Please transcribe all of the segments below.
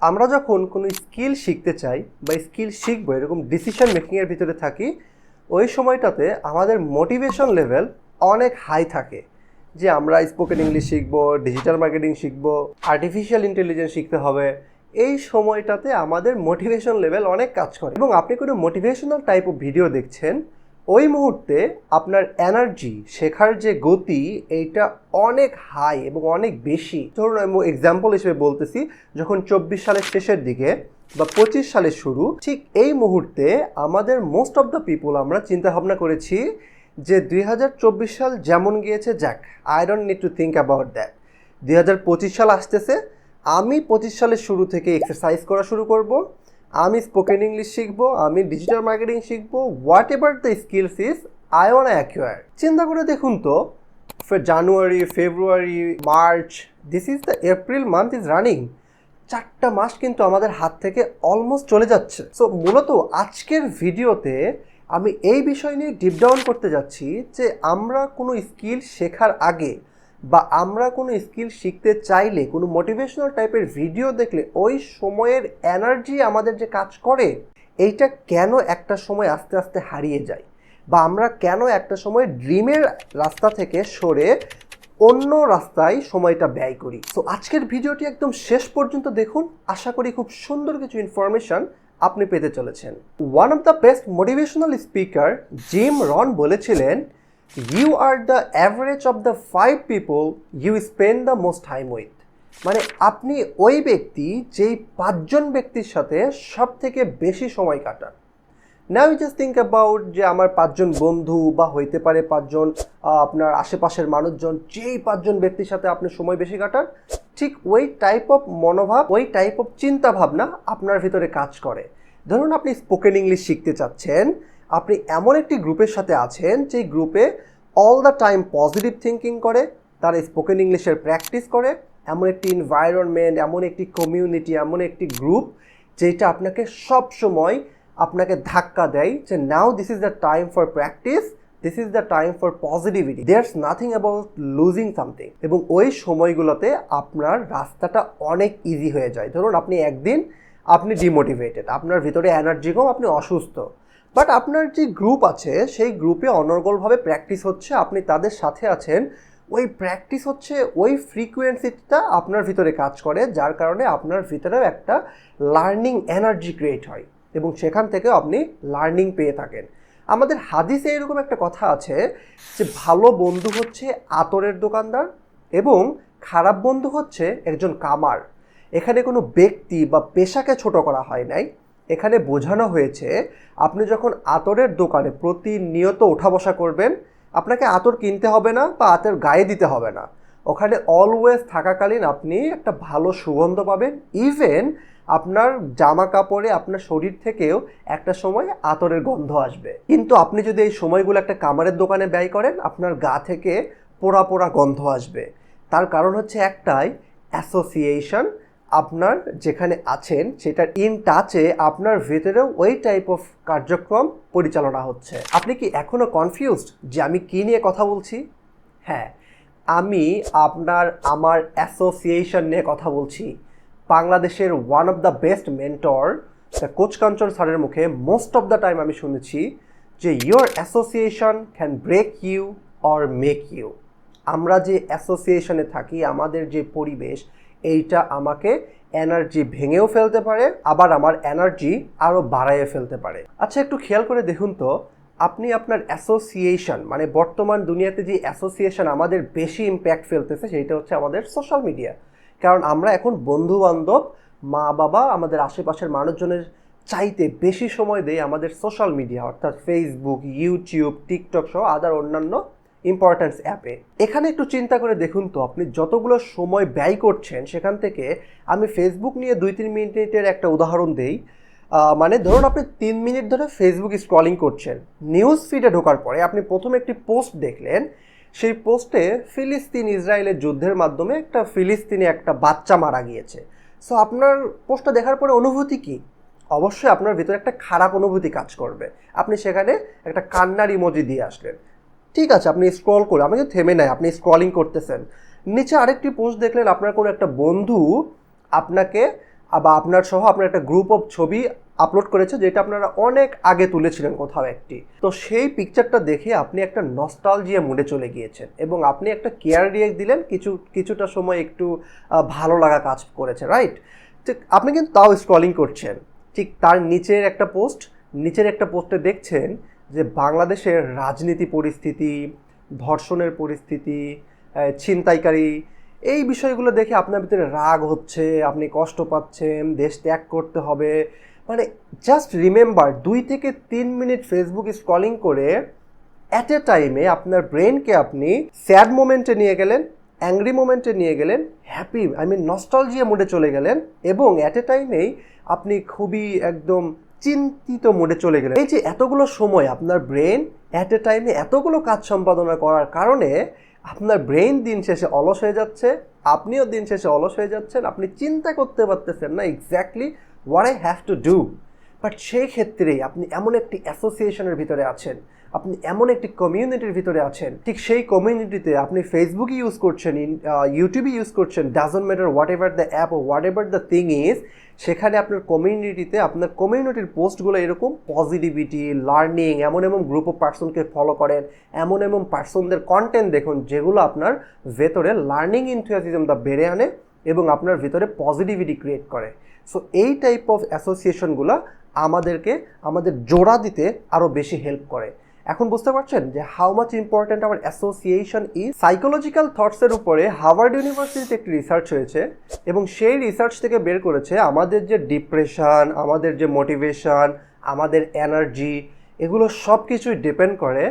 আমরা যখন কোনো স্কিল শিখতে চাই বা স্কিল শিখবো এরকম ডিসিশন মেকিংয়ের ভিতরে থাকি, ওই সময়টাতে আমাদের মোটিভেশন লেভেল অনেক হাই থাকে যে আমরা স্পোকেন ইংলিশ শিখবো, ডিজিটাল মার্কেটিং শিখবো, আর্টিফিশিয়াল ইন্টেলিজেন্স শিখতে হবে। এই সময়টাতে আমাদের মোটিভেশন লেভেল অনেক কাজ করে এবং আপনি কোনো মোটিভেশনাল টাইপ অফ ভিডিও দেখছেন, ওই মুহূর্তে আপনার এনার্জি, শেখার যে গতি, এইটা অনেক হাই এবং অনেক বেশি। ধরুন আমি এক্সাম্পল হিসেবে বলতেছি, যখন 24 সালের শেষের দিকে বা 25 সালের শুরু, ঠিক এই মুহূর্তে আমাদের মোস্ট অফ দ্য পিপল আমরা চিন্তা ভাবনা করেছি যে 2024 সাল যেমন গিয়েছে যাক, I don't need to think about that. 2025 সাল আসতেছে, আমি 25 সালের শুরু থেকে এক্সারসাইজ করা শুরু করব, আমি স্পোকেন ইংলিশ শিখবো, আমি ডিজিটাল মার্কেটিং শিখবো, whatever the skills is I want acquire. চিন্তা করে দেখুন তো, January, February, March, this is the April month is running. 4টা মাস কিন্তু আমাদের হাত থেকে অলমোস্ট চলে যাচ্ছে। সো মূলত আজকের ভিডিওতে আমি এই বিষয় নিয়ে ডিপ ডাউন করতে যাচ্ছি যে আমরা কোনো স্কিল শেখার আগে বা আমরা কোনো স্কিল শিখতে চাইলে কোনো মোটিভেশনাল টাইপের ভিডিও দেখলে ওই সময়ের এনার্জি আমাদের যে কাজ করে, এইটা কেন একটা সময় আস্তে আস্তে হারিয়ে যায়, বা আমরা কেন একটা সময় ড্রিমের রাস্তা থেকে সরে অন্য রাস্তায় সময়টা ব্যয় করি। তো আজকের ভিডিওটি একদম শেষ পর্যন্ত দেখুন, আশা করি খুব সুন্দর কিছু ইনফরমেশন আপনি পেতে চলেছেন। One of the best motivational speaker Jim Rohn বলেছিলেন, you are the average of the 5 people you spend the most time with. মানে আপনি ওই ব্যক্তি যেই 5জন ব্যক্তির সাথে সব থেকে বেশি সময় কাটান। Now you just think about যে আমার 5জন বন্ধু বা হইতে পারে 5জন আপনার আশেপাশের মানুষজন, যেই 5জন ব্যক্তির সাথে আপনি সময় বেশি কাটান, ঠিক ওই টাইপ অফ মনোভাব, ওই টাইপ অফ চিন্তা ভাবনা আপনার ভিতরে কাজ করে। ধরুন আপনি স্পোকেন ইংলিশ শিখতে চাচ্ছেন, আপনি এমন একটি গ্রুপের সাথে আছেন যেই গ্রুপে all the time positive thinking করে, তারা স্পোকেন ইংলিশের প্র্যাকটিস করে। এমন একটি এনভায়রনমেন্ট, এমন একটি কমিউনিটি, এমন একটি গ্রুপ যেটা আপনাকে সব সময় আপনাকে ধাক্কা দেয় যে now this is the time for practice, this is the time for positivity, there's nothing about losing something. এবং ওই সময়গুলোতে আপনার রাস্তাটা অনেক ইজি হয়ে যায়। ধরুন আপনি একদিন আপনি ডিমোটিভেটেড, আপনার ভিতরে এনার্জি কম, আপনি অসুস্থ, বাট আপনার যে গ্রুপ আছে সেই গ্রুপে অনর্গলভাবে প্র্যাকটিস হচ্ছে, আপনি তাদের সাথে আছেন, ওই প্র্যাকটিস হচ্ছে, ওই ফ্রিকোয়েন্সিটা আপনার ভিতরে কাজ করে, যার কারণে আপনার ভিতরেও একটা লার্নিং এনার্জি ক্রিয়েট হয় এবং সেখান থেকেও আপনি লার্নিং পেয়ে থাকেন। আমাদের হাদিসে এরকম একটা কথা আছে যে ভালো বন্ধু হচ্ছে আতরের দোকানদার এবং খারাপ বন্ধু হচ্ছে একজন কামার। এখানে কোনো ব্যক্তি বা পেশাকে ছোট করা হয় নাই, এখানে বোঝানো হয়েছে আপনি যখন আতরের দোকানে প্রতিনিয়ত ওঠা বসা করবেন, আপনাকে আতর কিনতে হবে না বা আতর গায়ে দিতে হবে না, ওখানে অলওয়েজ থাকাকালীন আপনি একটা ভালো সুগন্ধ পাবেন। ইভেন আপনার জামা কাপড়ে, আপনার শরীর থেকেও একটা সময় আতরের গন্ধ আসবে। কিন্তু আপনি যদি এই সময়গুলো একটা কামারের দোকানে ব্যয় করেন, আপনার গা থেকে পোড়া পোড়া গন্ধ আসবে। তার কারণ হচ্ছে একটাই, অ্যাসোসিয়েশন। আপনার যেখানে আছেন সেটার ইন টাচে আপনার ভেতরেও ওই টাইপ অফ কার্যক্রম পরিচালনা হচ্ছে। আপনি কি এখনও কনফিউজড যে আমি কী নিয়ে কথা বলছি? হ্যাঁ, আমি আমার অ্যাসোসিয়েশন নিয়ে কথা বলছি। বাংলাদেশের one of the best mentor coach Kanchan স্যারের মুখে মোস্ট অফ দ্য টাইম আমি শুনেছি যে your association can break you or make you. আমরা যে অ্যাসোসিয়েশনে থাকি, আমাদের যে পরিবেশ, এইটা আমাকে এনার্জি ভেঙেও ফেলতে পারে, আবার আমার এনার্জি আরও বাড়াইয়ে ফেলতে পারে। আচ্ছা, একটু খেয়াল করে দেখুন তো, আপনি আপনার অ্যাসোসিয়েশন, মানে বর্তমান দুনিয়াতে যে অ্যাসোসিয়েশন আমাদের বেশি ইম্প্যাক্ট ফেলতেছে সেইটা হচ্ছে আমাদের সোশ্যাল মিডিয়া। কারণ আমরা এখন বন্ধুবান্ধব, মা বাবা, আমাদের আশেপাশের মানুষজনের চাইতে বেশি সময় দেই আমাদের সোশ্যাল মিডিয়া, অর্থাৎ ফেসবুক, ইউটিউব, টিকটক সহ আদার অন্যান্য ইম্পর্ট্যান্স অ্যাপে। এখানে একটু চিন্তা করে দেখুন তো, আপনি যতগুলো সময় ব্যয় করছেন সেখান থেকে, আমি ফেসবুক নিয়ে 2-3 মিনিটের একটা উদাহরণ দেই। মানে ধরুন আপনি 3 মিনিট ধরে ফেসবুক স্ক্রলিং করছেন, নিউজ ফিডে ঢোকার পরে আপনি প্রথমে একটি পোস্ট দেখলেন, সেই পোস্টে ফিলিস্তিন ইসরায়েলের যুদ্ধের মাধ্যমে একটা ফিলিস্তিনি একটা বাচ্চা মারা গিয়েছে। সো আপনার পোস্টটা দেখার পরে অনুভূতি কী? অবশ্যই আপনার ভিতরে একটা খারাপ অনুভূতি কাজ করবে। আপনি সেখানে একটা কান্নার ইমোজি দিয়ে আসলেন, ঠিক আছে, আপনি স্ক্রল করে, আপনি থেমে নাই, আপনি স্ক্রলিং করতেছেন, নিচে আরেকটি পোস্ট দেখলেন, আপনার কোনো একটা বন্ধু আপনাকে বা আপনার সহ আপনার একটা গ্রুপ অফ ছবি আপলোড করেছে যেটা আপনারা অনেক আগে তুলেছিলেন কোথাও একটি। তো সেই পিকচারটা দেখে আপনি একটা নস্টালজিয়া মুডে চলে গিয়েছেন এবং আপনি একটা কেয়ার রিয়েক্ট দিলেন, কিছুটা সময় একটু ভালো লাগা কাজ করেছে, রাইট? ঠিক আপনি কিন্তু তাও স্ক্রলিং করছেন, ঠিক তার নিচের একটা পোস্টে দেখছেন যে বাংলাদেশের রাজনীতি পরিস্থিতি, ধর্ষণের পরিস্থিতি, ছিনতাইকারী, এই বিষয়গুলো দেখে আপনার ভিতরে রাগ হচ্ছে, আপনি কষ্ট পাচ্ছেন, দেশ ত্যাগ করতে হবে। মানে জাস্ট রিমেম্বার 2 থেকে 3 মিনিট ফেসবুক স্ক্রলিং করে অ্যাট এ টাইমে আপনার ব্রেনকে আপনি স্যাড মোমেন্টে নিয়ে গেলেন, অ্যাংরি মোমেন্টে নিয়ে গেলেন, হ্যাপি নস্টালজিয়া মুডে চলে গেলেন এবং অ্যাট এ টাইমেই আপনি খুবই একদম চিন্তিত মোডে চলে গেলেন। এই যে এতগুলো সময় আপনার ব্রেন অ্যাট এ টাইমে এতগুলো কাজ সম্পাদনা করার কারণে আপনার ব্রেন দিন শেষে অলস হয়ে যাচ্ছে, আপনিও দিন শেষে অলস হয়ে যাচ্ছেন, আপনি চিন্তা করতে পারতেছেন না exactly what I have to do. But সেই ক্ষেত্রেই আপনি এমন একটি অ্যাসোসিয়েশনের ভিতরে আছেন, আপনি এমন একটি কমিউনিটির ভিতরে আছেন, ঠিক সেই কমিউনিটিতে আপনি ফেসবুক ইউজ করছেন, ইউটিউবে ইউজ করছেন, doesn't matter whatever the app ও whatever the thing is, সেখানে আপনার কমিউনিটির পোস্টগুলো এরকম পজিটিভিটি, লার্নিং, এমন গ্রুপ অফ পার্সনকে ফলো করেন, এমন পার্সনদের কন্টেন্ট দেখুন যেগুলো আপনার ভেতরে লার্নিং ইনথুয়াজিজমটা বেড়ে আনে এবং আপনার ভিতরে পজিটিভিটি ক্রিয়েট করে। সো এই টাইপ অফ অ্যাসোসিয়েশনগুলো আমাদের জোড়া দিতে আরও বেশি হেল্প করে। এখন বুঝতে পারছেন যে how much important our association is. Psychological থটসের উপরে হার্ভার্ড ইউনিভার্সিটিতে একটি রিসার্চ হয়েছে এবং সেই রিসার্চ থেকে বের করেছে আমাদের যে ডিপ্রেশন, আমাদের যে মোটিভেশন, আমাদের এনার্জি, এগুলো সব কিছুই ডিপেন্ড করে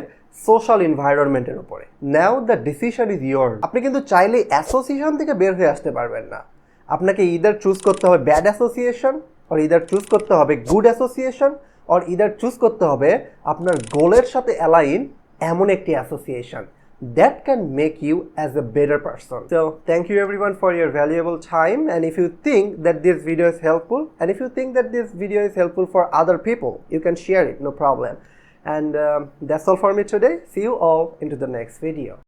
সোশ্যাল এনভায়রনমেন্টের উপরে। নাও দ্য ডিসিশন ইজ ইয়োর। আপনি কিন্তু চাইলে অ্যাসোসিয়েশন থেকে বের হয়ে আসতে পারবেন না, আপনাকে ইদার চুজ করতে হবে bad association, or either choose করতে হবে good association, or either choose করতে হবে আপনার গোলের সাথে অ্যালাইন এমন একটি association that can make you as a better person. So thank you everyone for your valuable time, and if you think that this video is helpful, and if you think that this video is helpful for other people, you can share it, no problem. And that's all for me today. See you all into the next video.